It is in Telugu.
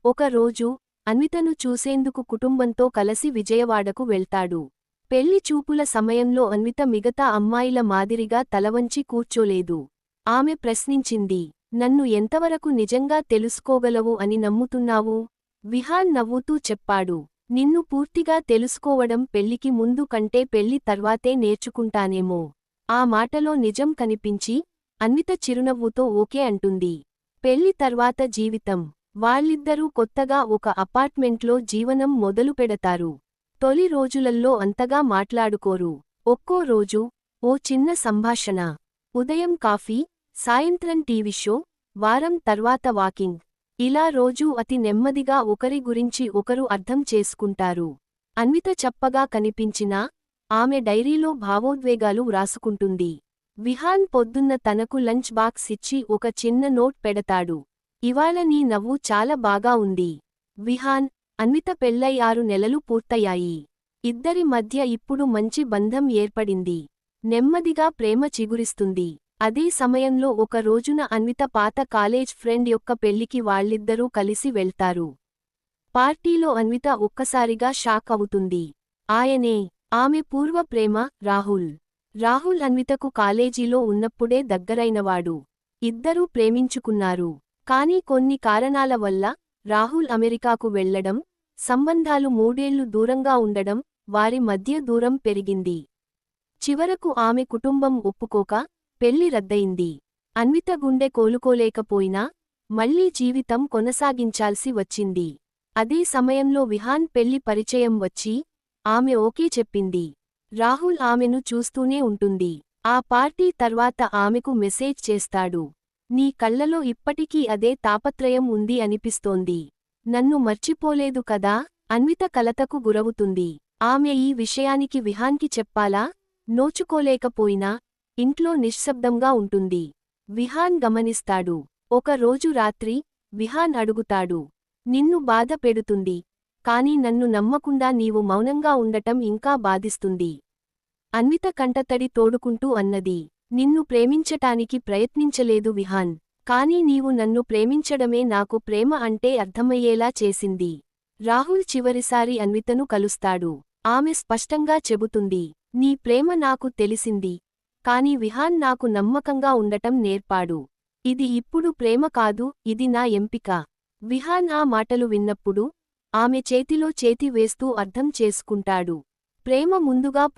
ఒక రోజు అన్వితను చూసేందుకు కుటుంబంతో కలసి విజయవాడకు వెళ్తాడు. పెళ్లి చూపుల సమయంలో అన్విత మిగతా అమ్మాయిల మాదిరిగా తలవంచి కూర్చోలేదు. ఆమె ప్రశ్నించింది, నన్ను ఎంతవరకు నిజంగా తెలుసుకోగలవు అని నమ్ముతున్నావు? విహాన్ నవ్వుతూ చెప్పాడు, నిన్ను పూర్తిగా తెలుసుకోవడం పెళ్లికి ముందు కంటే పెళ్లి తర్వాతే నేర్చుకుంటానేమో. ఆ మాటలో నిజం కనిపించి అన్విత చిరునవ్వుతో ఓకే అంటుంది. పెళ్లి తర్వాత జీవితం. వాళ్ళిద్దరూ కొత్తగా ఒక అపార్ట్మెంట్లో జీవనం మొదలుపెడతారు. తొలి రోజులల్లో అంతగా మాట్లాడుకోరు. ఒక్కో రోజు ఓ చిన్న సంభాషణ. ఉదయం కాఫీ, సాయంత్రం టీవీ షో, వారం తర్వాత వాకింగ్. ఇలా రోజూ అతి నెమ్మదిగా ఒకరి గురించి ఒకరు అర్థం చేసుకుంటారు. అన్విత చప్పగా కనిపించినా ఆమె డైరీలో భావోద్వేగాలు వ్రాసుకుంటుంది. విహాన్ పొద్దున్న తనకు లంచ్ బాక్స్ ఇచ్చి ఒక చిన్న నోట్ పెడతాడు. ఇవాళ నీ నవ్వు చాలా బాగా ఉంది. విహాన్, అన్విత పెళ్లై 6 నెలలు పూర్తయ్యాయి. ఇద్దరి మధ్య ఇప్పుడు మంచి బంధం ఏర్పడింది. నెమ్మదిగా ప్రేమ చిగురిస్తుంది. అదే సమయంలో ఒక రోజున అన్విత పాత కాలేజ్ ఫ్రెండ్ యొక్క పెళ్లికి వాళ్ళిద్దరూ కలిసి వెళ్తారు. పార్టీలో అన్విత ఒక్కసారిగా షాక్ అవుతుంది. ఆయనే ఆమె పూర్వ ప్రేమ రాహుల్. రాహుల్ అన్వితకు కాలేజీలో ఉన్నప్పుడే దగ్గరైనవాడు. ఇద్దరూ ప్రేమించుకున్నారు. కానీ కొన్ని కారణాల వల్ల రాహుల్ అమెరికాకు వెళ్లడం, సంబంధాలు 3 ఏళ్లు దూరంగా ఉండడం, వారి మధ్య దూరం పెరిగింది. చివరకు ఆమె కుటుంబం ఒప్పుకోక పెళ్లి రద్దయింది. అన్విత గుండె కోలుకోలేకపోయినా మళ్లీ జీవితం కొనసాగించాల్సి వచ్చింది. అదే సమయంలో విహాన్ పెళ్లి పరిచయం వచ్చి ఆమె ఓకే చెప్పింది. రాహుల్ ఆమెను చూస్తూనే ఉంటుంది. ఆ పార్టీ తర్వాత ఆమెకు మెసేజ్ చేస్తాడు, నీ కళ్లలో ఇప్పటికీ అదే తాపత్రయం ఉంది అనిపిస్తోంది. నన్ను మర్చిపోలేదు కదా? అన్విత కలతకు గురవుతుంది. ఆమె ఈ విషయానికి విహాన్కి చెప్పాలా? నోచుకోలేకపోయినా ఇంట్లో నిశ్శబ్దంగా ఉంటుంది. విహాన్ గమనిస్తాడు. ఒక రోజు రాత్రి విహాన్ అడుగుతాడు, నిన్ను బాధ పెడుతుంది, కానీ నన్ను నమ్మకుండా నీవు మౌనంగా ఉండటం ఇంకా బాధిస్తుంది. అన్విత కంటతడి తోడుకుంటూ అన్నది, నిన్ను ప్రేమించటానికి ప్రయత్నించలేదు విహాన్, కానీ నీవు నన్ను ప్రేమించడమే నాకు ప్రేమ అంటే అర్థమయ్యేలా చేసింది. రాహుల్ చివరిసారి అన్వితను కలుస్తాడు. ఆమె స్పష్టంగా చెబుతుంది, నీ ప్రేమ నాకు తెలిసింది, కాని విహాన్ నాకు నమ్మకంగా ఉండటం నేర్పాడు. ఇది ఇప్పుడు ప్రేమ కాదు, ఇది నా ఎంపిక. విహాన్ ఆ మాటలు విన్నప్పుడు ఆమె చేతిలో చేతి వేస్తూ అర్థం చేసుకుంటాడు. ప్రేమ ముందుగా